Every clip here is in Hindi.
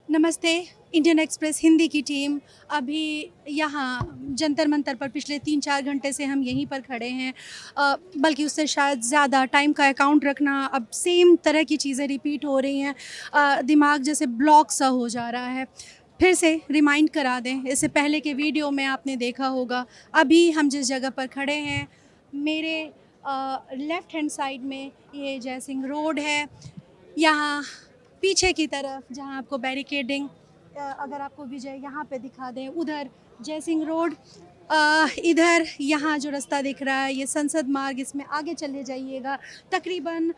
नमस्ते। इंडियन एक्सप्रेस हिंदी की टीम अभी यहाँ जंतर मंतर पर पिछले 3-4 घंटे से हम यहीं पर खड़े हैं। बल्कि उससे शायद ज़्यादा टाइम का अकाउंट रखना, अब सेम तरह की चीज़ें रिपीट हो रही हैं। दिमाग जैसे ब्लॉक सा हो जा रहा है। फिर से रिमाइंड करा दें, इससे पहले के वीडियो में आपने देखा होगा, अभी हम जिस जगह पर खड़े हैं, मेरे लेफ़्ट हैंड साइड में ये जय सिंह रोड है। यहाँ पीछे की तरफ जहाँ आपको बैरिकेडिंग, अगर आपको विजय यहाँ पे दिखा दें, उधर जय सिंह रोड, इधर यहाँ जो रास्ता दिख रहा है ये संसद मार्ग, इसमें आगे चले जाइएगा तकरीबन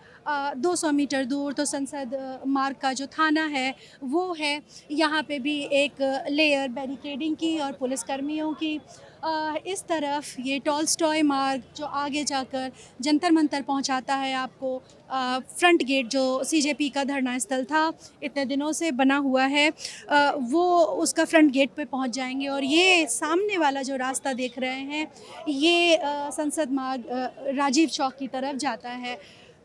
200 मीटर दूर तो संसद मार्ग का जो थाना है वो है। यहाँ पे भी एक लेयर बैरिकेडिंग की और पुलिसकर्मियों की। इस तरफ ये टॉलस्टॉय मार्ग जो आगे जाकर जंतर मंतर पहुँचाता है आपको। फ्रंट गेट जो सीजेपी का धरना स्थल था, इतने दिनों से बना हुआ है, वो उसका फ्रंट गेट पे पहुंच जाएंगे। और ये सामने वाला जो रास्ता देख रहे हैं ये संसद मार्ग राजीव चौक की तरफ जाता है।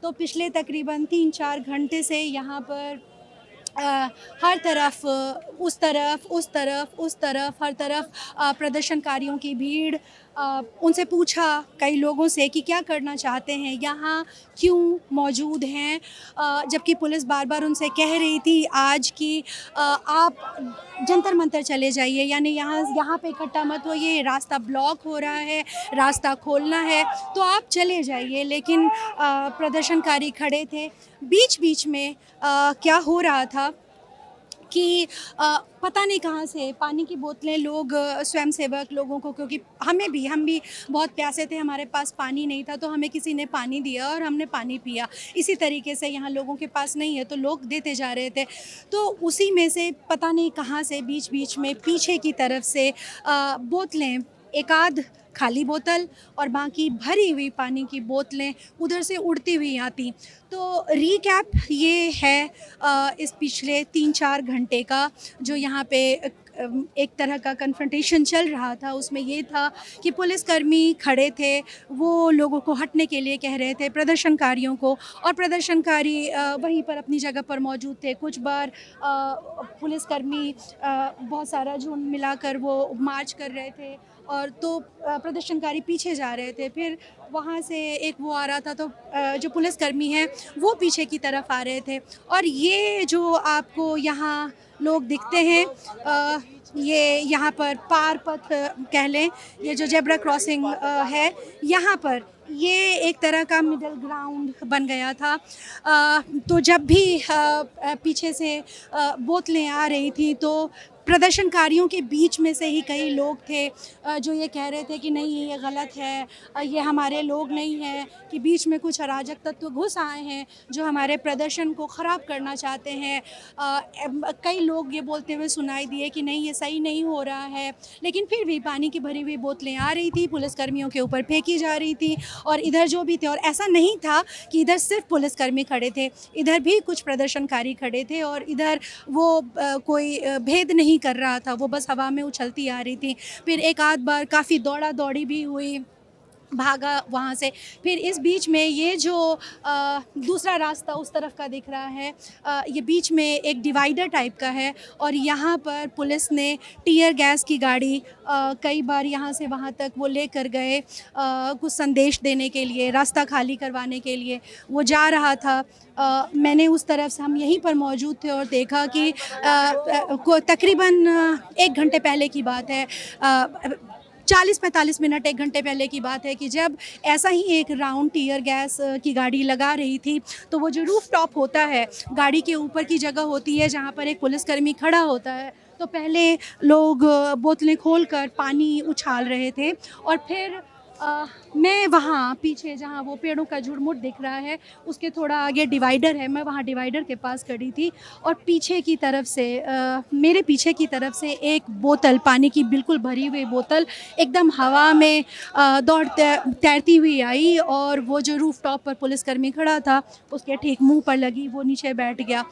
तो पिछले तकरीबन 3-4 घंटे से यहाँ पर हर तरफ उस तरफ हर तरफ प्रदर्शनकारियों की भीड़। उनसे पूछा कई लोगों से कि क्या करना चाहते हैं, यहाँ क्यों मौजूद हैं, जबकि पुलिस बार बार उनसे कह रही थी आज कि आप जंतर मंतर चले जाइए, यानी यहाँ पे इकट्ठा मत होइए, रास्ता ब्लॉक हो रहा है, रास्ता खोलना है तो आप चले जाइए। लेकिन प्रदर्शनकारी खड़े थे। बीच बीच में क्या हो रहा था कि पता नहीं कहाँ से पानी की बोतलें लोग, स्वयंसेवक लोगों को, क्योंकि हम भी बहुत प्यासे थे, हमारे पास पानी नहीं था तो हमें किसी ने पानी दिया और हमने पानी पिया। इसी तरीके से यहाँ लोगों के पास नहीं है तो लोग देते जा रहे थे। तो उसी में से पता नहीं कहाँ से बीच बीच में पीछे की तरफ से बोतलें, एक आध खाली बोतल और बाकी भरी हुई पानी की बोतलें उधर से उड़ती हुई आती। तो रीकैप ये है इस पिछले 3-4 घंटे का जो यहाँ पे एक तरह का कन्फ्रंटेशन चल रहा था। उसमें ये था कि पुलिसकर्मी खड़े थे, वो लोगों को हटने के लिए कह रहे थे, प्रदर्शनकारियों को, और प्रदर्शनकारी वहीं पर अपनी जगह पर मौजूद थे। कुछ बार पुलिसकर्मी बहुत सारा झुंड मिलाकर वो मार्च कर रहे थे और तो प्रदर्शनकारी पीछे जा रहे थे। फिर वहाँ से एक वो आ रहा था तो जो पुलिसकर्मी हैं वो पीछे की तरफ आ रहे थे। और ये जो आपको यहाँ लोग दिखते हैं, ये यहाँ पर पार पथ कह लें, ये जो जेब्रा क्रॉसिंग है, यहाँ पर ये एक तरह का मिडल ग्राउंड बन गया था। तो जब भी पीछे से बोतलें आ रही थी तो प्रदर्शनकारियों के बीच में से ही कई लोग थे जो ये कह रहे थे कि नहीं ये गलत है, ये हमारे लोग नहीं हैं, कि बीच में कुछ अराजक तत्व घुस आए हैं जो हमारे प्रदर्शन को ख़राब करना चाहते हैं। कई लोग ये बोलते हुए सुनाई दिए कि नहीं ये सही नहीं हो रहा है। लेकिन फिर भी पानी की भरी हुई बोतलें आ रही थी, पुलिसकर्मियों के ऊपर फेंकी जा रही थी और इधर जो भी थे, और ऐसा नहीं था कि इधर सिर्फ पुलिसकर्मी खड़े थे, इधर भी कुछ प्रदर्शनकारी खड़े थे और इधर वो कोई भेद नहीं कर रहा था, वो बस हवा में उछलती आ रही थी। फिर एक आध बार काफ़ी दौड़ा दौड़ी भी हुई, भागा वहाँ से। फिर इस बीच में ये जो दूसरा रास्ता उस तरफ का दिख रहा है, ये बीच में एक डिवाइडर टाइप का है और यहाँ पर पुलिस ने टीयर गैस की गाड़ी कई बार यहाँ से वहाँ तक वो लेकर गए, कुछ संदेश देने के लिए, रास्ता खाली करवाने के लिए वो जा रहा था। मैंने उस तरफ से, हम यहीं पर मौजूद थे और देखा कि तकरीबन 1 घंटे पहले की बात है, 40-45 मिनट 1 घंटे पहले की बात है कि जब ऐसा ही एक राउंड टीयर गैस की गाड़ी लगा रही थी तो वो जो रूफ टॉप होता है, गाड़ी के ऊपर की जगह होती है जहाँ पर एक पुलिसकर्मी खड़ा होता है, तो पहले लोग बोतलें खोलकर पानी उछाल रहे थे और फिर मैं वहाँ पीछे जहाँ वो पेड़ों का झुरमुट दिख रहा है उसके थोड़ा आगे डिवाइडर है, मैं वहाँ डिवाइडर के पास खड़ी थी और पीछे की तरफ से मेरे पीछे की तरफ से एक बोतल, पानी की बिल्कुल भरी हुई बोतल एकदम हवा में तैरती हुई आई और वो जो रूफ टॉप पर पुलिसकर्मी खड़ा था उसके ठीक मुंह पर लगी, वो नीचे बैठ गया।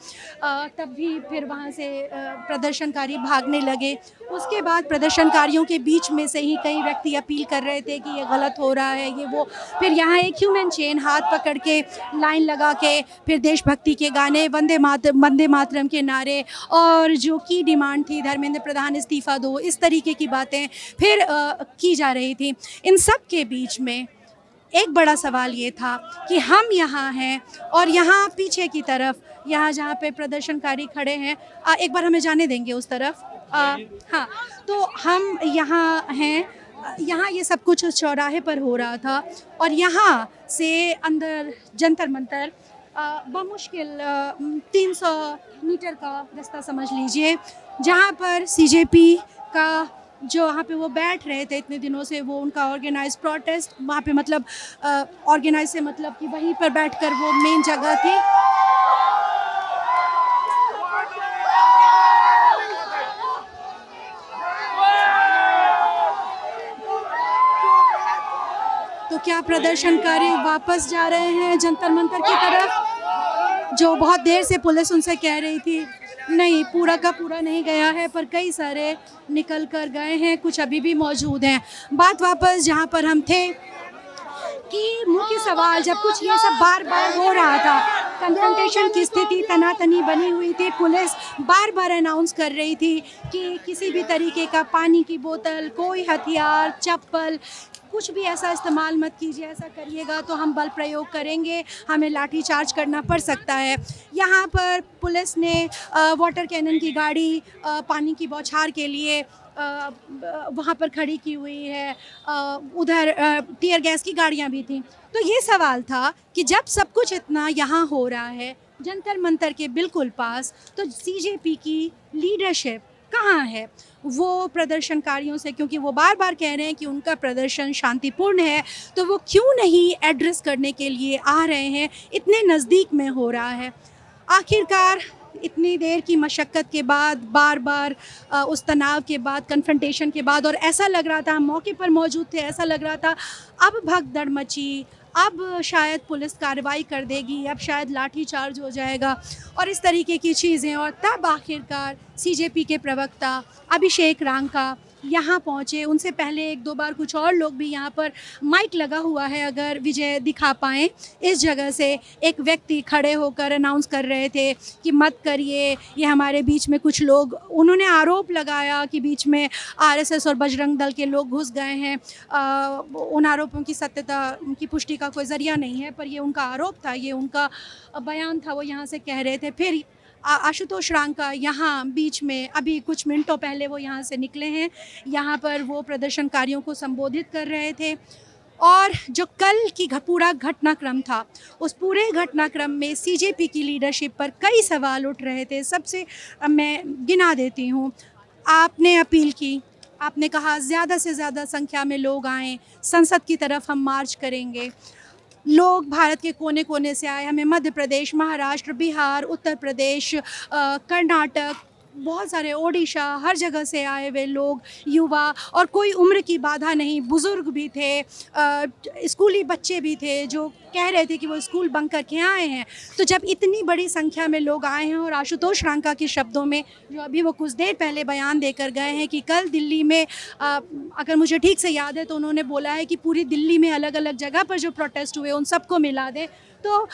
तब भी फिर वहाँ से प्रदर्शनकारी भागने लगे। उसके बाद प्रदर्शनकारियों के बीच में से ही कई व्यक्ति अपील कर रहे थे कि ये गलत हो रहा है, ये वो। फिर यहाँ एक ह्यूमन चेन, हाथ पकड़ के लाइन लगा के फिर देशभक्ति के गाने, वंदे मातरम के नारे, और जो की डिमांड थी धर्मेंद्र प्रधान इस्तीफ़ा दो, इस तरीके की बातें फिर की जा रही थी। इन सब के बीच में एक बड़ा सवाल ये था कि हम यहाँ हैं और यहाँ पीछे की तरफ, यहाँ जहाँ पे प्रदर्शनकारी खड़े हैं, एक बार हमें जाने देंगे उस तरफ? हाँ, तो हम यहाँ हैं, यहाँ ये सब कुछ उस चौराहे पर हो रहा था और यहाँ से अंदर जंतर मंतर बमुश्किल 300 मीटर का रास्ता समझ लीजिए, जहाँ पर सीजेपी का जो वहाँ पे वो बैठ रहे थे इतने दिनों से, वो उनका ऑर्गेनाइज प्रोटेस्ट वहाँ पे, मतलब ऑर्गेनाइज से मतलब कि वहीं पर बैठकर वो मेन जगह थी। तो क्या प्रदर्शनकारी वापस जा रहे हैं जंतर मंतर की तरफ, जो बहुत देर से पुलिस उनसे कह रही थी नहीं, पूरा का पूरा नहीं गया है, पर कई सारे निकल कर गए हैं, कुछ अभी भी मौजूद हैं। बात वापस जहां पर हम थे कि मुख्य सवाल, जब कुछ ये सब बार बार हो रहा था, कन्फ्रंटेशन की स्थिति तनातनी बनी हुई थी, पुलिस बार बार अनाउंस कर रही थी कि किसी भी तरीके का पानी की बोतल, कोई हथियार, चप्पल, कुछ भी ऐसा इस्तेमाल मत कीजिए, ऐसा करिएगा तो हम बल प्रयोग करेंगे, हमें लाठी चार्ज करना पड़ सकता है। यहाँ पर पुलिस ने वाटर कैनन की गाड़ी पानी की बौछार के लिए वहाँ पर खड़ी की हुई है, उधर टीयर गैस की गाड़ियाँ भी थीं। तो ये सवाल था कि जब सब कुछ इतना यहाँ हो रहा है जंतर मंतर के बिल्कुल पास, तो सीजेपी की लीडरशिप कहाँ है? वो प्रदर्शनकारियों से, क्योंकि वो बार बार कह रहे हैं कि उनका प्रदर्शन शांतिपूर्ण है, तो वो क्यों नहीं एड्रेस करने के लिए आ रहे हैं? इतने नज़दीक में हो रहा है। आखिरकार इतनी देर की मशक्क़त के बाद, बार बार उस तनाव के बाद, कन्फ्रंटेशन के बाद, और ऐसा लग रहा था, हम मौके पर मौजूद थे, ऐसा लग रहा था अब भगदड़ मची, अब शायद पुलिस कार्रवाई कर देगी, अब शायद लाठी चार्ज हो जाएगा और इस तरीके की चीज़ें। और तब आखिरकार सीजेपी के प्रवक्ता अभिषेक रांका यहाँ पहुँचे। उनसे पहले एक दो बार कुछ और लोग भी, यहाँ पर माइक लगा हुआ है, अगर विजय दिखा पाएँ, इस जगह से एक व्यक्ति खड़े होकर अनाउंस कर रहे थे कि मत करिए, ये हमारे बीच में कुछ लोग, उन्होंने आरोप लगाया कि बीच में आरएसएस और बजरंग दल के लोग घुस गए हैं। उन आरोपों की सत्यता की पुष्टि का कोई ज़रिया नहीं है, पर ये उनका आरोप था, ये उनका बयान था, वो यहाँ से कह रहे थे। फिर आशुतोष रांका यहाँ बीच में, अभी कुछ मिनटों पहले वो यहाँ से निकले हैं, यहाँ पर वो प्रदर्शनकारियों को संबोधित कर रहे थे। और जो कल की पूरा घटनाक्रम था, उस पूरे घटनाक्रम में सीजेपी की लीडरशिप पर कई सवाल उठ रहे थे। सबसे मैं गिना देती हूँ। आपने अपील की, आपने कहा ज़्यादा से ज़्यादा संख्या में लोग आएँ, संसद की तरफ हम मार्च करेंगे। लोग भारत के कोने कोने से आए, हमें मध्य प्रदेश, महाराष्ट्र, बिहार, उत्तर प्रदेश, कर्नाटक, बहुत सारे, ओडिशा, हर जगह से आए हुए लोग, युवा, और कोई उम्र की बाधा नहीं, बुज़ुर्ग भी थे, स्कूली बच्चे भी थे जो कह रहे थे कि वो स्कूल बंक करके आए हैं। तो जब इतनी बड़ी संख्या में लोग आए हैं, और आशुतोष रांका के शब्दों में, जो अभी वो कुछ देर पहले बयान देकर गए हैं कि कल दिल्ली में, अगर मुझे ठीक से याद है तो उन्होंने बोला है कि पूरी दिल्ली में अलग अलग जगह पर जो प्रोटेस्ट हुए उन सबको मिला दें, तो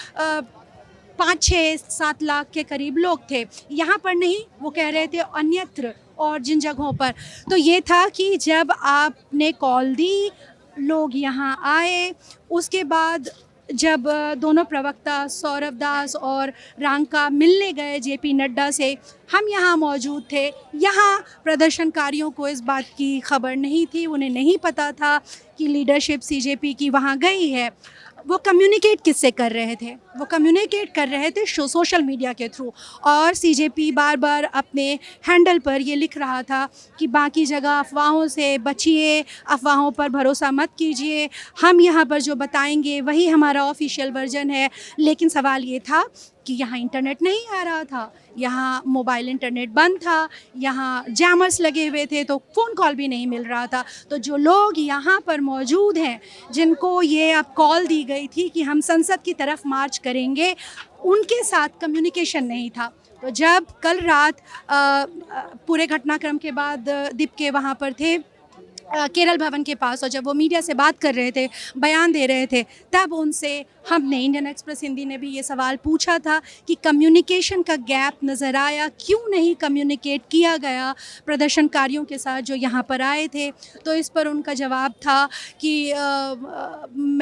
5-6-7 लाख के करीब लोग थे। यहाँ पर नहीं, वो कह रहे थे अन्यत्र और जिन जगहों पर। तो ये था कि जब आपने कॉल दी, लोग यहाँ आए, उसके बाद जब दोनों प्रवक्ता सौरभ दास और रांका मिलने गए जेपी नड्डा से, हम यहाँ मौजूद थे। यहाँ प्रदर्शनकारियों को इस बात की खबर नहीं थी, उन्हें नहीं पता था कि लीडरशिप सीजेपी की वहाँ गई है। वो कम्युनिकेट किससे कर रहे थे? वो कम्युनिकेट कर रहे थे सोशल मीडिया के थ्रू, और सीजेपी बार बार अपने हैंडल पर ये लिख रहा था कि बाकी जगह अफवाहों से बचिए, अफवाहों पर भरोसा मत कीजिए, हम यहाँ पर जो बताएंगे वही हमारा ऑफिशियल वर्जन है। लेकिन सवाल ये था कि यहाँ इंटरनेट नहीं आ रहा था, यहाँ मोबाइल इंटरनेट बंद था, यहाँ जैमर्स लगे हुए थे, तो फ़ोन कॉल भी नहीं मिल रहा था। तो जो लोग यहाँ पर मौजूद हैं, जिनको ये अब कॉल दी गई थी कि हम संसद की तरफ मार्च करेंगे, उनके साथ कम्युनिकेशन नहीं था। तो जब कल रात पूरे घटनाक्रम के बाद दीप के वहाँ पर थे, केरल भवन के पास, और जब वो मीडिया से बात कर रहे थे, बयान दे रहे थे, तब उनसे हमने, इंडियन एक्सप्रेस हिंदी ने भी ये सवाल पूछा था कि कम्युनिकेशन का गैप नज़र आया, क्यों नहीं कम्युनिकेट किया गया प्रदर्शनकारियों के साथ जो यहाँ पर आए थे। तो इस पर उनका जवाब था कि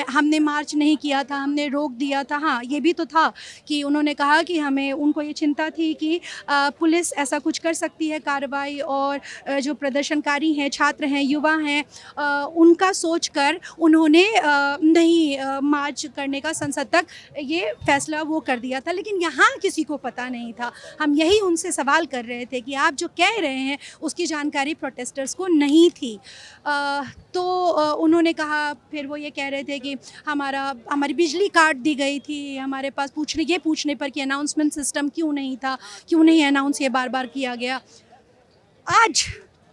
हमने मार्च नहीं किया था, हमने रोक दिया था। हाँ, ये भी तो था कि उन्होंने कहा कि हमें, उनको ये चिंता थी कि पुलिस ऐसा कुछ कर सकती है कार्रवाई, और जो प्रदर्शनकारी हैं, छात्र हैं, युवा हैं, उनका सोचकर उन्होंने नहीं मार्च करने का संसद तक ये फैसला वो कर दिया था। लेकिन यहाँ किसी को पता नहीं था। हम यही उनसे सवाल कर रहे थे कि आप जो कह रहे हैं उसकी जानकारी प्रोटेस्टर्स को नहीं थी। तो उन्होंने कहा, फिर वो ये कह रहे थे कि हमारी बिजली काट दी गई थी, हमारे पास पूछने पर कि अनाउंसमेंट सिस्टम क्यों नहीं था, क्यों नहीं अनाउंस ये बार बार किया गया। आज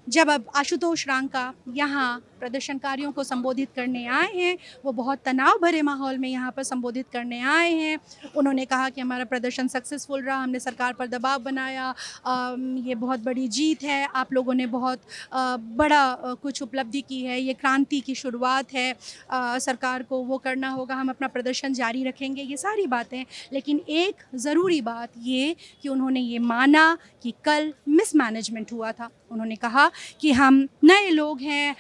जब अब आशुतोष रांका यहाँ प्रदर्शनकारियों को संबोधित करने आए हैं, वो बहुत तनाव भरे माहौल में यहाँ पर संबोधित करने आए हैं। उन्होंने कहा कि हमारा प्रदर्शन सक्सेसफुल रहा, हमने सरकार पर दबाव बनाया, ये बहुत बड़ी जीत है, आप लोगों ने बहुत बड़ा कुछ उपलब्धि की है, ये क्रांति की शुरुआत है, सरकार को वो करना होगा, हम अपना प्रदर्शन जारी रखेंगे, ये सारी बातें। लेकिन एक ज़रूरी बात ये कि उन्होंने ये माना कि कल मिसमैनेजमेंट हुआ था। उन्होंने कहा कि हम नए लोग हैं,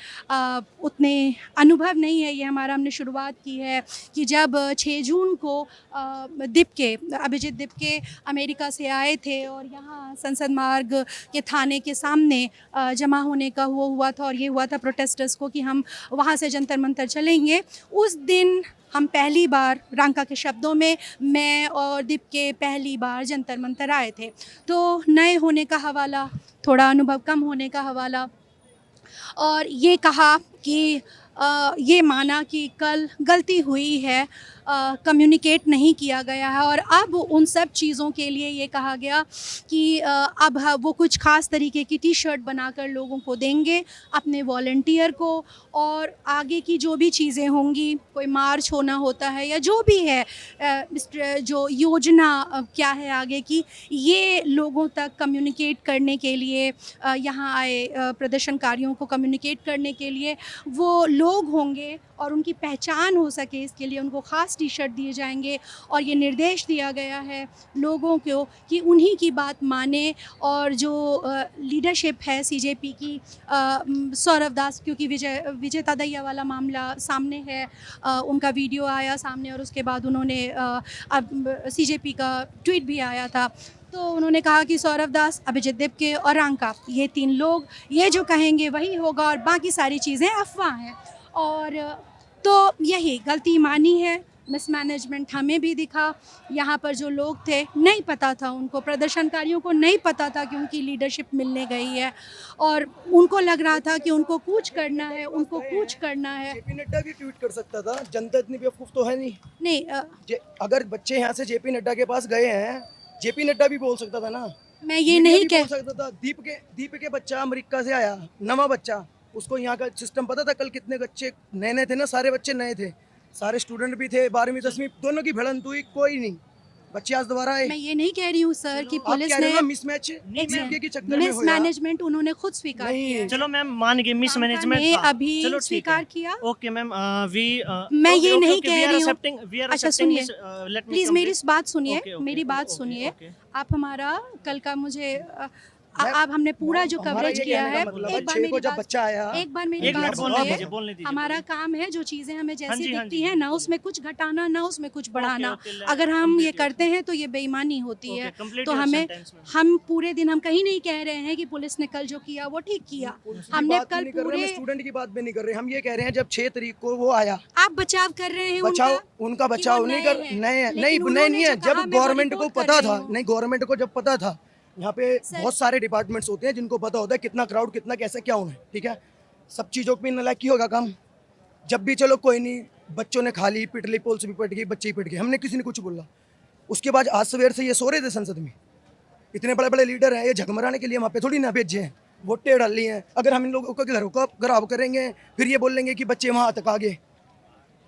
उतने अनुभव नहीं है, ये हमने शुरुआत की है कि जब 6 जून को अभिजीत दिपके अमेरिका से आए थे और यहाँ संसद मार्ग के थाने के सामने जमा होने का हुआ था, और ये हुआ था प्रोटेस्टर्स को कि हम वहाँ से जंतर मंतर चलेंगे। उस दिन हम पहली बार, रांका के शब्दों में, मैं और दिपके पहली बार जंतर मंतर आए थे। तो नए होने का हवाला, थोड़ा अनुभव कम होने का हवाला, और ये कहा कि ये माना कि कल गलती हुई है, कम्युनिकेट नहीं किया गया है, और अब उन सब चीज़ों के लिए ये कहा गया कि अब वो कुछ ख़ास तरीके की टी शर्ट बनाकर लोगों को देंगे, अपने वॉलंटियर को, और आगे की जो भी चीज़ें होंगी, कोई मार्च होना होता है या जो भी है, जो योजना क्या है आगे की, ये लोगों तक कम्युनिकेट करने के लिए, यहाँ आए प्रदर्शनकारियों को कम्युनिकेट करने के लिए वो लोग होंगे, और उनकी पहचान हो सके इसके लिए उनको ख़ास टी शर्ट दिए जाएंगे। और ये निर्देश दिया गया है लोगों को कि उन्हीं की बात माने, और जो लीडरशिप है सीजेपी की, सौरभ दास, क्योंकि विजय तदैया वाला मामला सामने है, उनका वीडियो आया सामने, और उसके बाद उन्होंने अब सीजेपी का ट्वीट भी आया था। तो उन्होंने कहा कि सौरभ दास, अभिजीत दिपके और रांका, ये 3 लोग, ये जो कहेंगे वही होगा, और बाकी सारी चीज़ें अफवाह हैं। और तो यही गलती मानी है, मिसमैनेजमेंट हमें भी दिखा। यहाँ पर जो लोग थे, नहीं पता था उनको, प्रदर्शनकारियों को नहीं पता था कि उनकी लीडरशिप मिलने गई है, और उनको लग रहा था कि उनको कूच करना है, उनको कूच करना है। जेपी नड्डा भी ट्वीट कर सकता था, जनता इतनी बेवकूफ़ तो है नहीं। अगर बच्चे यहाँ से जेपी नड्डा के पास गए हैं, जेपी नड्डा भी बोल सकता था ना। मैं ये नहीं बोल सकता था। दीप के बच्चा अमेरिका से आया, नवा बच्चा, उसको यहाँ का सिस्टम पता था। कल कितने बच्चे नए थे ना, सारे बच्चे नए थे, सारे स्टूडेंट भी थे, 12वीं 10वीं दोनों की भिड़ंत हुई, कोई नहीं, बच्चे आज दोबारा आए। मैं ये नहीं कह रही हूँ सर कि पुलिस ने मिसमैनेजमेंट उन्होंने खुद स्वीकार किया। चलो मैम, मान गए मिसमैनेजमेंट अभी स्वीकार किया। ओके मैम, मैं ये नहीं कह रही हूँ। अच्छा सुनिए, प्लीज मेरी बात सुनिए, मेरी बात सुनिए। आप हमारा कल का मुझे आप हमने पूरा जो कवरेज किया है, एक बार मेरी बात सुनिए। हमारा काम है जो चीजें हमें जैसी दिखती हैं, ना उसमें कुछ घटाना, ना उसमें कुछ बढ़ाना। अगर हम ये करते हैं तो ये बेईमानी होती है। तो हम पूरे दिन, हम कहीं नहीं कह रहे हैं कि पुलिस ने कल जो किया वो ठीक किया। हमने कल पूरे स्टूडेंट की बात भी नहीं कर रहे, हम ये कह रहे हैं जब 6 तारीख को वो आया, आप बचाव कर रहे हैं, उनका बचाव नहीं कर, नहीं है। जब गवर्नमेंट को पता था, नहीं, गवर्नमेंट को जब पता था, यहाँ पे बहुत सारे डिपार्टमेंट्स होते हैं जिनको पता होता है कितना क्राउड, कितना कैसे क्या होना है, ठीक है। सब चीज़ों पे नालायकी होगा काम। जब भी चलो कोई नहीं, बच्चों ने खा ली, पिट ली, पुलिस भी पिट गई, बच्चे ही पिट गए, हमने किसी ने कुछ बोला। उसके बाद आज सवेर से ये सो रहे थे संसद में, इतने बड़े बड़े लीडर हैं, ये झगमराने के लिए वहाँ पे थोड़ी ना भेजे हैं, वोटें डाल ली हैं। अगर हम इन लोगों को घरों को खराब करेंगे, फिर ये बोलेंगे कि बच्चे वहाँ तक आ गए।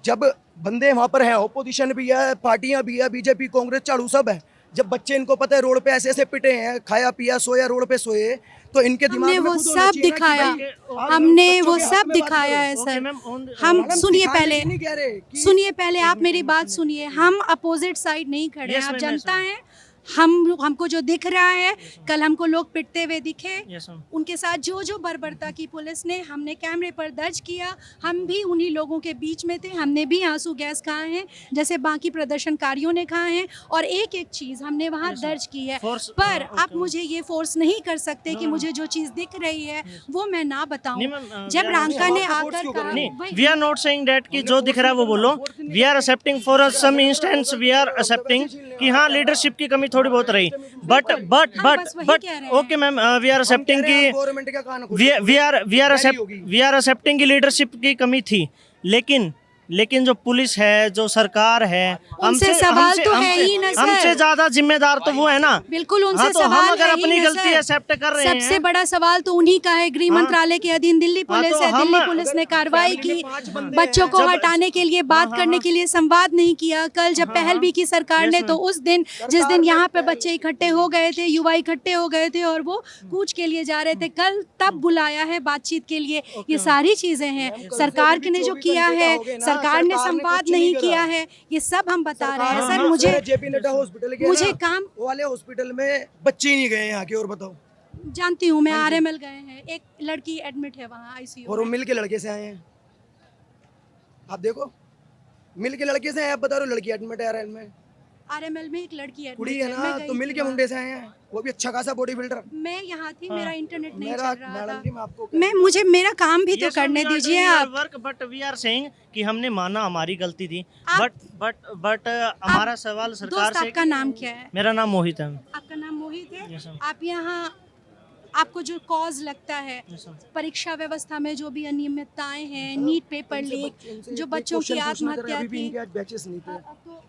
जब बंदे वहाँ पर हैं, ओपोजिशन भी है, पार्टियाँ भी है, बीजेपी, कांग्रेस, झाड़ू सब है, जब बच्चे इनको पता है रोड पे ऐसे ऐसे पिटे हैं, खाया पिया सोया रोड पे सोए, तो इनके दिमाग हमने में वो खुद होना सब चाहिए ना कि दिखाया, भाई, हमने बच्चों वो के हक सब में बात दिखाया करो। है ओके सर। मैम हम मैडम, सुनिए दिखाने पहले, के लिए नहीं कह रहे कि सुनिए पहले, आप मेरी बात सुनिए। हम अपोजिट साइड नहीं खड़े हैं, Yes, आप ma'am, जनता yes, ma'am. हैं। हमको जो दिख रहा है, कल हमको लोग पिटते हुए दिखे, यस मैम। उनके साथ जो बर्बरता की पुलिस ने, हमने कैमरे पर दर्ज किया। हम भी उन्हीं लोगों के बीच में थे, हमने भी आंसू गैस खाए हैं जैसे बाकी प्रदर्शनकारियों ने खाए हैं, और एक एक चीज़ हमने वहाँ Yes, ma'am. दर्ज की है। Force- पर okay, आप ma'am. मुझे ये फोर्स नहीं कर सकते कि No, मुझे जो चीज़ दिख रही है वो मैं ना बताऊं। नहीं, मैम, जब we are not Ranka saying- ने आप आकर force क्यों कर कहा, रहे नहीं, वही- we are not saying that कि जो दिख रहा है वो बोलो। We are accepting for some instance, we are accepting कि हाँ लीडरशिप की कमी थोड़ी बहुत रही, बट बस वही कह रहे हैं। Okay ma'am, we are accepting कि गवर्नमेंट का कान वी आर एक्सेप्टिंग की लीडरशिप की कमी थी, लेकिन जो पुलिस है, जो सरकार है, उनसे सवाल तो है ही ना सर। हमसे ज्यादा जिम्मेदार तो वो है ना। बिल्कुल उनसे हाँ, तो सवाल हम अगर है ही अपनी ना गलती सर। एक्सेप्ट कर रहे हैं, सबसे बड़ा सवाल तो उन्हीं का है। गृह मंत्रालय के अधीन दिल्ली पुलिस तो है, हम- दिल्ली पुलिस ने कार्रवाई फैमिली की, में 5 बंदे बच्चों हैं। को जब- हटाने के लिए, बात करने के लिए संवाद नहीं किया। कल जब पहल भी की सरकार Yes, ने, तो ma'am. उस दिन जिस दिन यहाँ पे बच्चे इकट्ठे हो गए थे, युवा इकट्ठे हो गए थे और वो कूच के लिए जा रहे थे, कल तब बुलाया है बातचीत के लिए। ये सारी चीजें हैं सरकार ने जो किया है, सरकार ने संवाद नहीं किया है, ये सब हम बता रहे हैं सर। मुझे जेपी नड्डा हॉस्पिटल के मुझे ना, काम वो वाले हॉस्पिटल में बच्चे ही नहीं गए यहाँ के, और बताओ। जानती हूँ मैं, आरएमएल गए हैं, एक लड़की एडमिट है वहाँ आईसीयू और वो में। मिल के लड़के से आए हैं, आप देखो, मिल के लड़के से आए, आप बता रहे हो लड़की एडमिट है आरएमएल में, आरएमएल में एक लड़की एडमिट कुड़ी है मैं ना, गई तो मिल थी के वहाँ। मुंडे से आए हैं, वो भी अच्छा खासा बॉडी बिल्डर। मैं यहाँ थी, मेरा इंटरनेट नहीं मेरा चल रहा मैडम जी, मैं था। आपको मुझे मेरा काम भी तो करने दीजिए आप। Work, but we are saying कि हमने माना हमारी गलती थी, आप- बट हमारा सवाल सरकार दोस्त से। आपका नाम क्या है? मेरा नाम मोहित है। आपका नाम मोहित है। Yes, ma'am. आप यहाँ, आपको जो कॉज लगता है, Yes, ma'am. परीक्षा व्यवस्था में जो भी अनियमितताएं हैं, नीट पेपर लीक, जो बच्चों की आत्महत्या अभी भी थी, इनके आज बैचेस नहीं थे, तो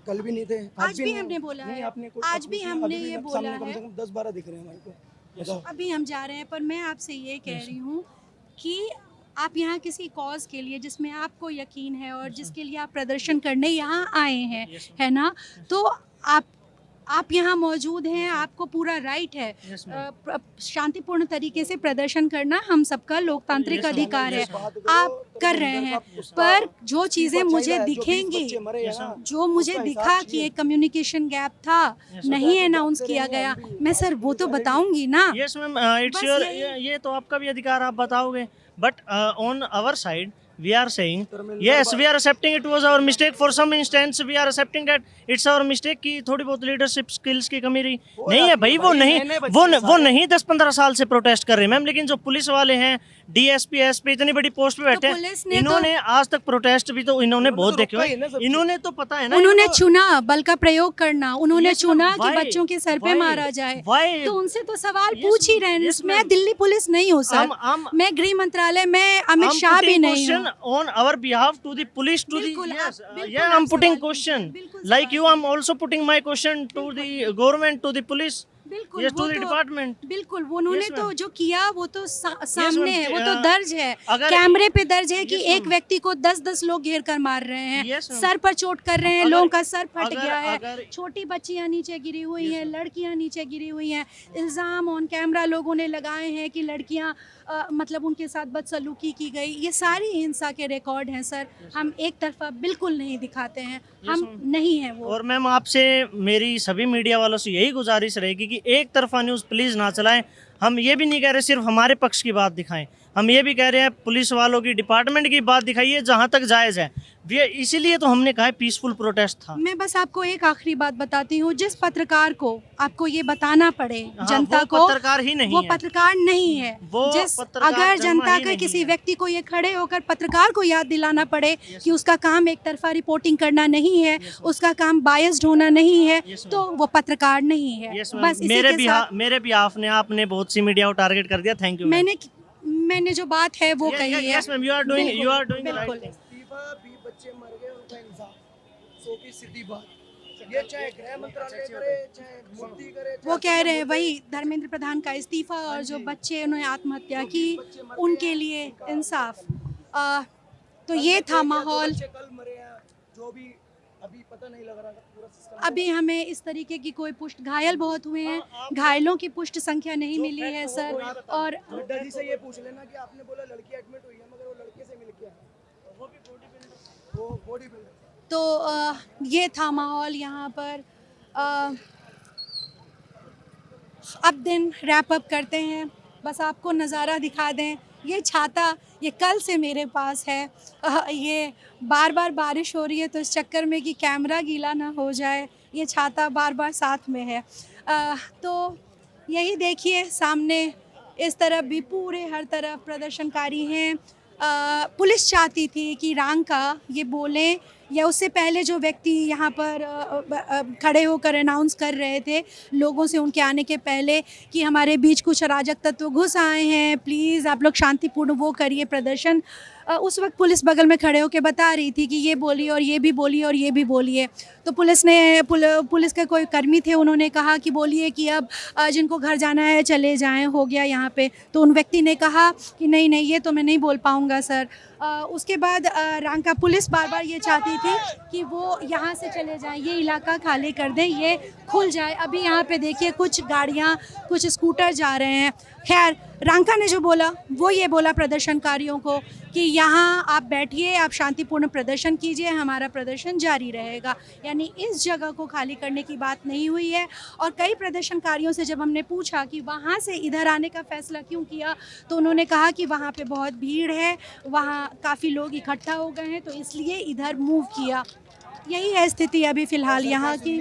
कल भी नहीं थे, आज भी हमने बोला नहीं, है, आपने आज भी हमने ये बोला सामने कम है। से कम 10-12 दिख रहे हैं हमारे को, बताओ। अभी हम जा रहे हैं, पर मैं आपसे ये कह रही हूँ कि आप यहाँ किसी कॉज के लिए जिसमें आपको यकीन है और जिसके लिए आप प्रदर्शन करने यहाँ आए हैं, है ना, तो आप यहाँ मौजूद हैं, आपको पूरा राइट है Yes, ma'am. शांतिपूर्ण तरीके से प्रदर्शन करना, हम सबका लोकतांत्रिक Yes, ma'am. अधिकार है, Yes, ma'am. आप कर रहे हैं। पर जो चीज़ें मुझे दिखेंगी, Yes, ma'am. जो मुझे दिखा कि एक कम्युनिकेशन गैप था, नहीं अनाउंस किया गया, मैं सर वो तो बताऊंगी ना। यस मैम, इट्स बस योर, यही- ये तो आपका भी अधिकार, आप बताओगे, but on our side we are saying yes, we are accepting it was our mistake. For some instance we are accepting that it's our mistake कि थोड़ी बहुत लीडरशिप स्किल्स की कमी रही नहीं है भाई। वो नहीं 10-15 साल से प्रोटेस्ट कर रहे हैं मैम, लेकिन जो पुलिस वाले हैं, डीएसपी एसपी इतनी बड़ी पोस्ट पे बैठे पुलिस हैं, ने इन्होंने आज तक प्रोटेस्ट भी तो इन्होंने बहुत देखे रोका ही ना हुए, सब इन्होंने तो पता है ना, उन्होंने इनको- चुना बल का प्रयोग करना, उन्होंने Yes, चुना ma'am. कि Why? बच्चों के सर पे Why? मारा जाए, Why? तो उनसे तो सवाल Yes, पूछ ही रहे हैं। yes, मैं ma'am. दिल्ली पुलिस नहीं हूँ सर, मैं गृह मंत्रालय में अमित I'm शाह भी putting नहीं हूँ। question on our behalf to the police, to the बिल्कुल, yes, आप- बिल्कुल yeah, आप I'm putting सवाल question कीजिए, बिल्कुल like सवाल you, I'm also putting my question to the government, to the police, बिल्कुल, yes, वो to the तो- department. बिल्कुल, वो उन्होंने Yes, तो ma'am. जो किया वो तो सामने है, वो तो uh, दर्ज है, अगर- कैमरे पे दर्ज है कि Yes, एक ma'am. व्यक्ति को 10-10 लोग घेर कर मार रहे हैं, Yes, ma'am. सर पर चोट कर रहे हैं, अगर- लोगों का सर फट अगर- गया है, अगर- छोटी बच्चियां नीचे गिरी हुई हैं, लड़कियां नीचे गिरी हुई हैं, इल्ज़ाम ऑन कैमरा लोगों ने लगाए हैं कि लड़कियां मतलब उनके साथ बदसलूकी की गई। ये सारी हिंसा के रिकॉर्ड हैं सर, हम एक तरफा बिल्कुल नहीं दिखाते हैं, हम ma'am. नहीं हैं वो। और मैम आपसे मेरी सभी मीडिया वालों से यही गुजारिश रहेगी कि एक तरफा न्यूज़ प्लीज़ ना चलाएं। हम ये भी नहीं कह रहे सिर्फ हमारे पक्ष की बात दिखाएं, हम ये भी कह रहे हैं पुलिस वालों की, डिपार्टमेंट की बात दिखाइए जहां तक जायज़ है। इसीलिए तो हमने कहा है पीसफुल प्रोटेस्ट था। मैं बस आपको एक आखिरी बात बताती हूँ, जिस पत्रकार को आपको ये बताना पड़े हाँ, जनता वो को, पत्रकार ही नहीं वो है। पत्रकार नहीं है। वो जिस पत्रकार अगर जन्मा जनता ही के नहीं किसी है। व्यक्ति को ये खड़े होकर पत्रकार को याद दिलाना पड़े कि उसका काम एक तरफा रिपोर्टिंग करना नहीं है, उसका काम बायस्ड होना नहीं है, तो वो पत्रकार नहीं है। Yes, बस इसी मेरे के भी साथ मेरे भी आपने बहुत सी मीडिया को टारगेट कर दिया। Thank you. मैंने जो बात है वो कही है। Yes ma'am, you are doing बिल्कुल। इस्तीफा भी, बच्चे मर गए, उनका इंसाफ, सो की सीधी बात। ये चाहे गृह मंत्रालय करे, चाहे मोदी करे, वो कह रहे हैं वही धर्मेंद्र प्रधान का इस्तीफा और जो बच्चे उन्होंने आत्महत्या की उनके लिए इंसाफ। तो ये था माहौल। बच्चे कल मरे हैं, जो भी अभी पता नहीं लग रहा पूरा सिस्टम। अभी हमें इस तरीके की कोई पुष्ट, घायल बहुत हुए हैं, घायलों की पुष्ट संख्या नहीं मिली है सर। और नड्डा जी से ये पूछ लेना कि आपने बोला लड़की एडमिट हुई है मगर वो लड़के से मिल के आए, वो बॉडी बिल्डर। तो ये था माहौल यहाँ पर। अब दिन रैप अप करते हैं, बस आपको नज़ारा दिखा दें। ये छाता ये कल से मेरे पास है। ये बार बार बारिश हो रही है तो इस चक्कर में कि कैमरा गीला ना हो जाए, ये छाता बार बार साथ में है। तो यही देखिए सामने इस तरफ भी पूरे हर तरफ प्रदर्शनकारी हैं। पुलिस चाहती थी कि रांका ये बोलें, या उससे पहले जो व्यक्ति यहाँ पर खड़े होकर अनाउंस कर रहे थे लोगों से उनके आने के पहले कि हमारे बीच कुछ अराजक तत्व घुस आए हैं, प्लीज़ आप लोग शांतिपूर्ण वो करिए प्रदर्शन। उस वक्त पुलिस बगल में खड़े होकर बता रही थी कि ये बोलिए और ये भी बोलिए और ये भी बोलिए। तो पुलिस के कोई कर्मी थे, उन्होंने कहा कि बोलिए कि अब जिनको घर जाना है चले जाएं, हो गया यहाँ पे। तो उन व्यक्ति ने कहा कि नहीं नहीं ये तो मैं नहीं बोल पाऊँगा सर। उसके बाद रांका पुलिस बार बार ये चाहती थी कि वो यहाँ से चले जाएं, ये इलाका खाली कर दें, ये खुल जाए। अभी यहाँ पे देखिए कुछ गाड़ियाँ कुछ स्कूटर जा रहे हैं। खैर रांका ने जो बोला वो ये बोला प्रदर्शनकारियों को कि यहाँ आप बैठिए, आप शांतिपूर्ण प्रदर्शन कीजिए, हमारा प्रदर्शन जारी रहेगा। यानी इस जगह को खाली करने की बात नहीं हुई है। और कई प्रदर्शनकारियों से जब हमने पूछा कि वहाँ से इधर आने का फ़ैसला क्यों किया, तो उन्होंने कहा कि वहाँ पे बहुत भीड़ है, वहाँ काफ़ी लोग इकट्ठा हो गए हैं तो इसलिए इधर मूव किया। यही है स्थिति अभी फ़िलहाल यहाँ की।